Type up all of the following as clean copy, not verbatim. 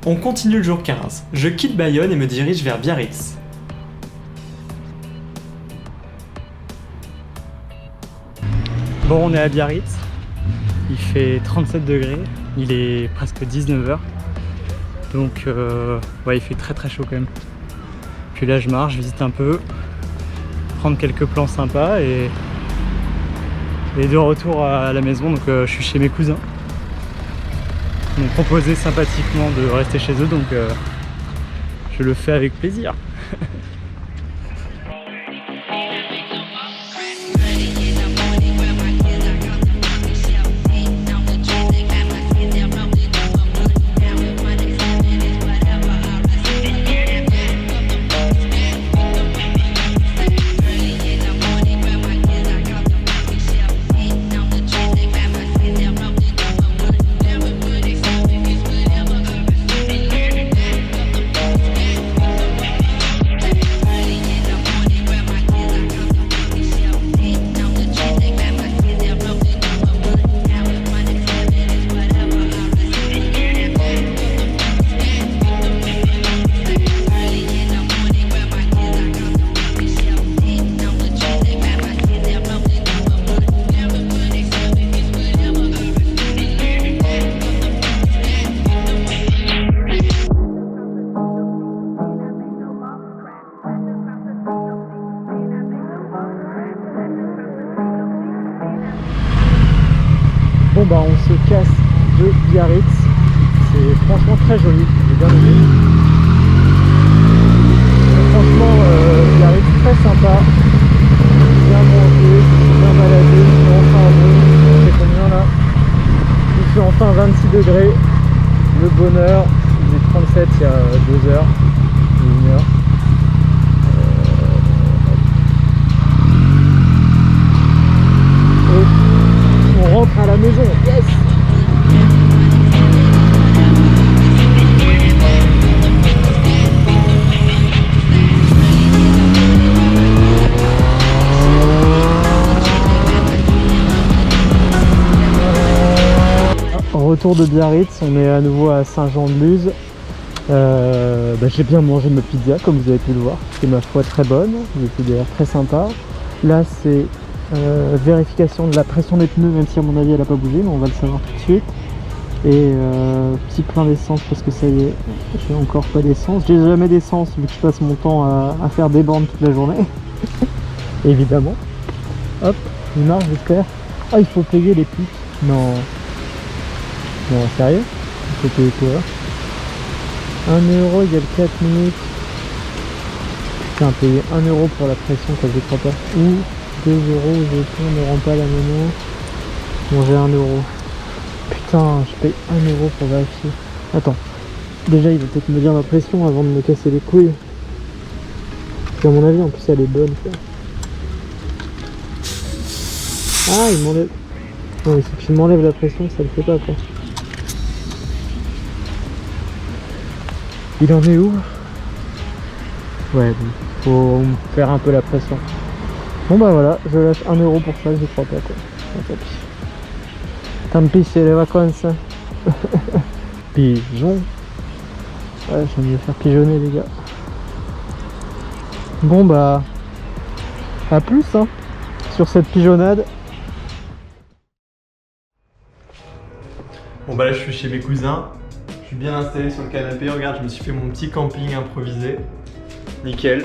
On continue le jour 15. Je quitte Bayonne et me dirige vers Biarritz. Bon, on est à Biarritz. Il fait 37 degrés. Il est presque 19 h. Donc, ouais, il fait très chaud quand même. Puis là, je marche, je visite un peu, prendre quelques plans sympas et de retour à la maison. Donc, je suis chez mes cousins. Ils m'ont proposé sympathiquement de rester chez eux, donc je le fais avec plaisir. Bon bah on se casse de Biarritz, c'est franchement très joli, j'ai bien aimé. Franchement Biarritz très sympa, bien manger, bien balader, il fait enfin beau, c'est combien là? Il fait enfin 26 degrés, le bonheur, il est 37 il y a 2 heures, 1 heure. On rentre à la maison, yes! Retour de Biarritz, on est à nouveau à Saint-Jean-de-Luz. J'ai bien mangé ma pizza comme vous avez pu le voir, c'était ma foi très bonne, c'était d'ailleurs très sympa. Là c'est vérification de la pression des pneus, même si à mon avis elle n'a pas bougé, mais on va le savoir tout de suite. Et petit plein d'essence parce que ça y est, j'ai encore pas d'essence. J'ai jamais d'essence vu que je passe mon temps à faire des bornes toute la journée. Évidemment. Hop, il marche j'espère. Ah, il faut payer les putes. Non. Non, sérieux? Il faut payer quoi? 1 euro égale 4 minutes. Putain, payer 1 euro pour la pression, quoi, je crois pas. Ou 2 euros, je ne rends pas la monnaie. Bon, j'ai 1 euro. Putain, je paye 1 euro pour vérifier. Attends, déjà il va peut-être me dire ma pression avant de me casser les couilles. Puis à mon avis, en plus elle est bonne, quoi. Ah, il m'enlève. Non, mais si tu m'enlèves la pression, ça le fait pas, quoi. Il en est où? Ouais, bon, faut faire un peu la pression. Bon bah voilà, je lâche 1 euro pour ça, je crois pas, quoi. Tant pis. Tant pis, c'est les vacances. Pigeon. Ouais, j'aime mieux faire pigeonner, les gars. Bon bah, à plus, hein, sur cette pigeonnade. Bon bah là, je suis chez mes cousins. Je suis bien installé sur le canapé. Regarde, je me suis fait mon petit camping improvisé. Nickel.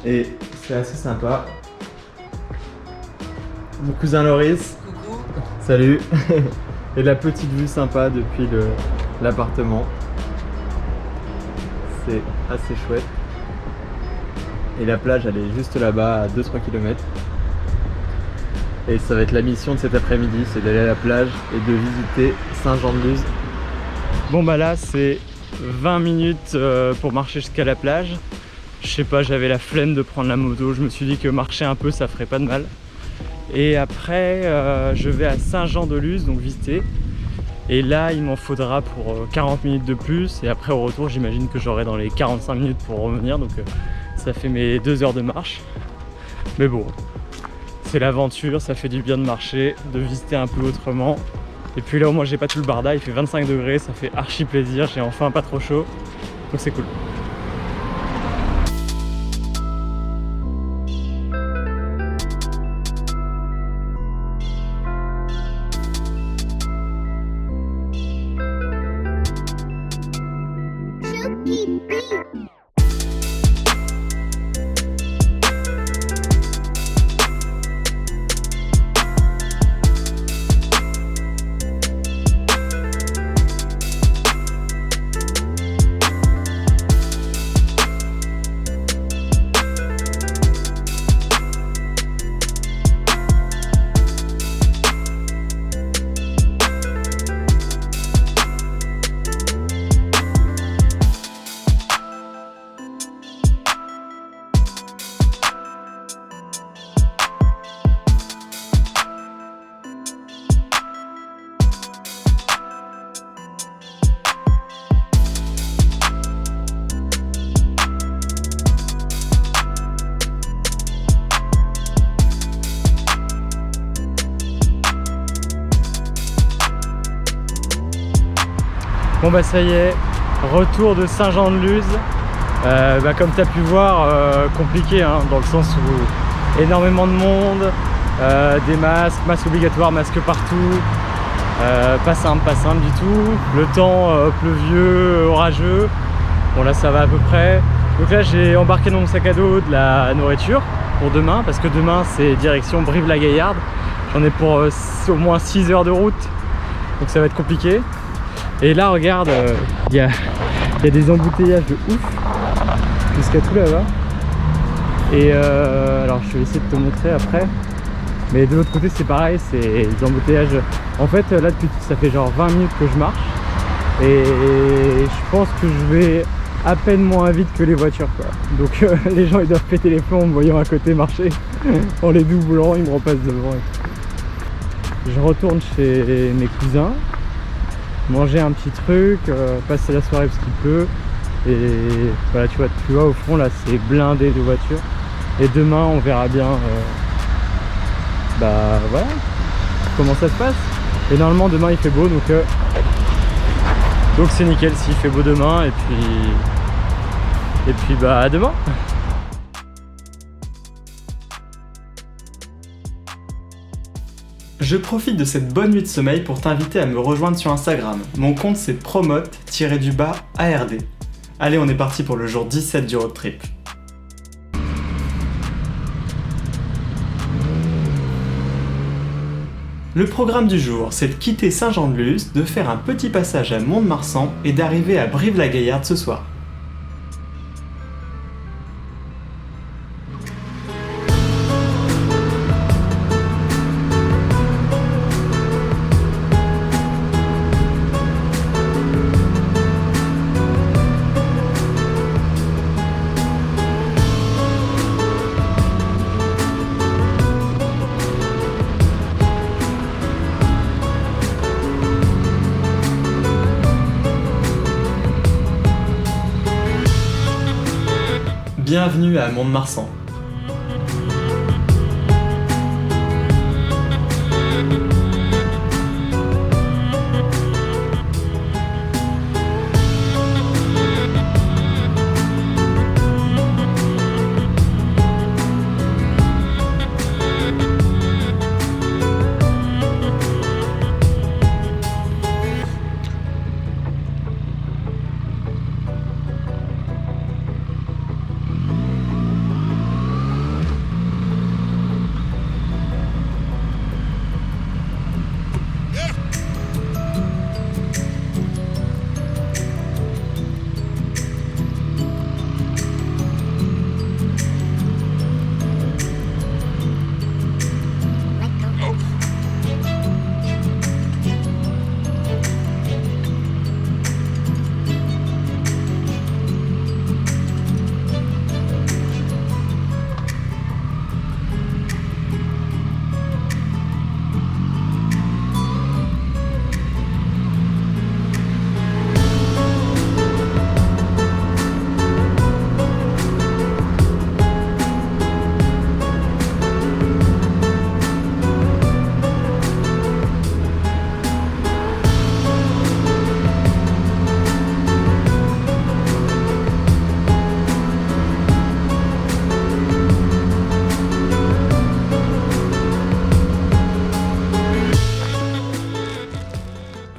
Et c'est assez sympa. Mon cousin Loris. Coucou. Salut. Et la petite vue sympa depuis l'appartement. C'est assez chouette. Et la plage elle est juste là-bas à 2-3 km. Et ça va être la mission de cet après-midi, c'est d'aller à la plage et de visiter Saint-Jean-de-Luz. Bon bah là c'est 20 minutes pour marcher jusqu'à la plage. Je sais pas, j'avais la flemme de prendre la moto, je me suis dit que marcher un peu ça ferait pas de mal. Et après je vais à Saint-Jean-de-Luz, donc visiter. Et là il m'en faudra pour 40 minutes de plus. Et après au retour j'imagine que j'aurai dans les 45 minutes pour revenir. Donc ça fait mes 2 heures de marche. Mais bon, c'est l'aventure, ça fait du bien de marcher, de visiter un peu autrement. Et puis là au moins j'ai pas tout le barda, il fait 25 degrés, ça fait archi plaisir, j'ai enfin pas trop chaud, donc c'est cool. Bon bah ça y est, retour de Saint-Jean-de-Luz. Comme tu as pu voir, compliqué hein, dans le sens où énormément de monde, des masques obligatoires, masques partout, pas simple du tout. Le temps pluvieux, orageux, bon là ça va à peu près. Donc là j'ai embarqué dans mon sac à dos de la nourriture pour demain, parce que demain c'est direction Brive-la-Gaillarde. J'en ai pour au moins 6 heures de route, donc ça va être compliqué. Et là regarde, il y a des embouteillages de ouf jusqu'à tout là-bas. Et alors je vais essayer de te montrer après. Mais de l'autre côté c'est pareil, c'est des embouteillages. En fait là depuis ça fait genre 20 minutes que je marche. Et je pense que je vais à peine moins vite que les voitures quoi. Donc les gens ils doivent péter les plombs en me voyant à côté marcher en les doublant, ils me repassent devant. Je retourne chez mes cousins, manger un petit truc, passer la soirée parce qu'il pleut. Et voilà, tu vois au fond là c'est blindé de voitures. Et demain on verra bien voilà comment ça se passe. Et normalement demain il fait beau, donc c'est nickel s'il fait beau demain. Et puis à demain. Je profite de cette bonne nuit de sommeil pour t'inviter à me rejoindre sur Instagram. Mon compte c'est promote-ard. Allez, on est parti pour le jour 17 du road trip. Le programme du jour, c'est de quitter Saint-Jean-de-Luz, de faire un petit passage à Mont-de-Marsan et d'arriver à Brive-la-Gaillarde ce soir. Bienvenue à Mont-de-Marsan.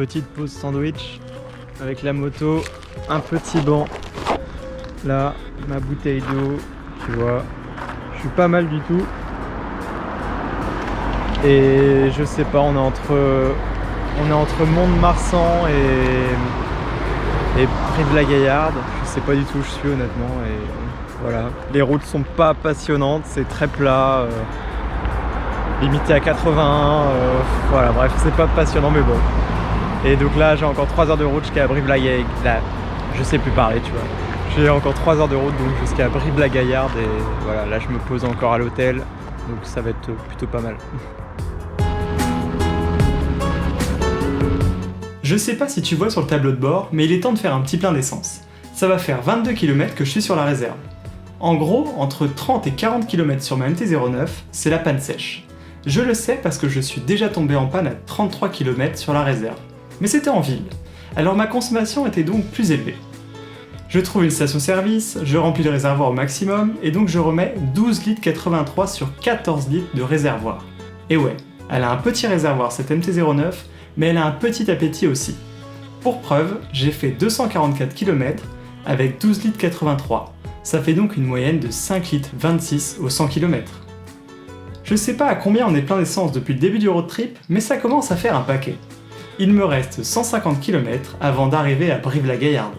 petite pause sandwich avec la moto, un petit banc. Là, ma bouteille d'eau, tu vois. Je suis pas mal du tout. Et je sais pas, on est entre Mont-de-Marsan et Brive-la-Gaillarde. Je sais pas du tout où je suis honnêtement. Et voilà. Les routes sont pas passionnantes, c'est très plat. Limité à 80. Voilà, bref, c'est pas passionnant mais bon. Et donc là, j'ai encore 3 heures de route jusqu'à Brive-la-Gaillarde. Là, je sais plus parler, tu vois. J'ai encore 3 heures de route donc jusqu'à Brive-la-Gaillarde et voilà, là je me pose encore à l'hôtel. Donc ça va être plutôt pas mal. Je sais pas si tu vois sur le tableau de bord, mais il est temps de faire un petit plein d'essence. Ça va faire 22 km que je suis sur la réserve. En gros, entre 30 et 40 km sur ma MT-09, c'est la panne sèche. Je le sais parce que je suis déjà tombé en panne à 33 km sur la réserve. Mais c'était en ville, alors ma consommation était donc plus élevée. Je trouve une station-service, je remplis le réservoir au maximum, et donc je remets 12 litres 83 sur 14 litres de réservoir. Et ouais, elle a un petit réservoir cette MT-09, mais elle a un petit appétit aussi. Pour preuve, j'ai fait 244 km avec 12 litres 83. Ça fait donc une moyenne de 5 litres 26 au 100 km. Je sais pas à combien on est plein d'essence depuis le début du road trip, mais ça commence à faire un paquet. Il me reste 150 km avant d'arriver à Brive-la-Gaillarde.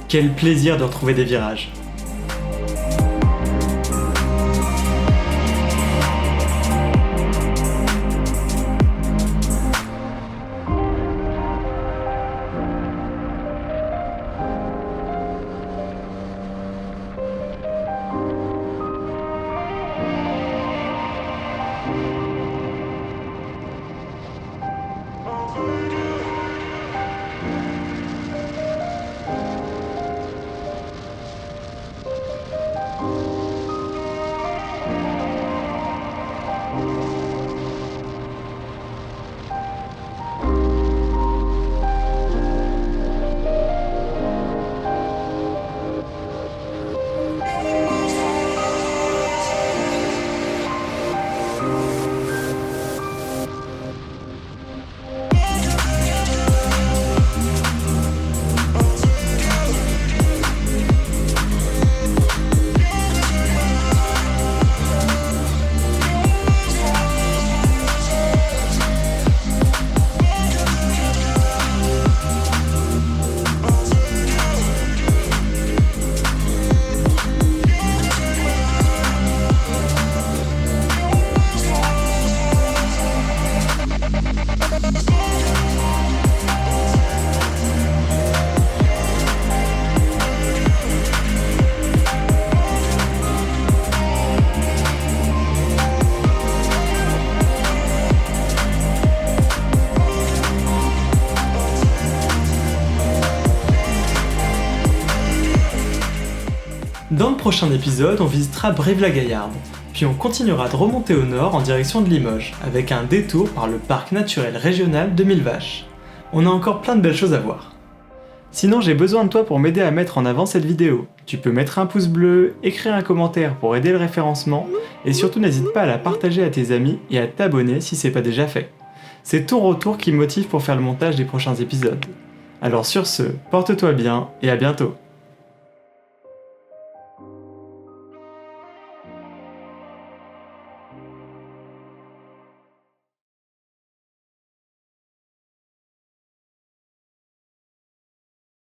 Quel plaisir de retrouver des virages. Dans le prochain épisode, on visitera Brive-la-Gaillarde, puis on continuera de remonter au nord en direction de Limoges, avec un détour par le parc naturel régional de Millevaches. On a encore plein de belles choses à voir. Sinon, j'ai besoin de toi pour m'aider à mettre en avant cette vidéo. Tu peux mettre un pouce bleu, écrire un commentaire pour aider le référencement, et surtout n'hésite pas à la partager à tes amis et à t'abonner si c'est pas déjà fait. C'est ton retour qui me motive pour faire le montage des prochains épisodes. Alors sur ce, porte-toi bien et à bientôt.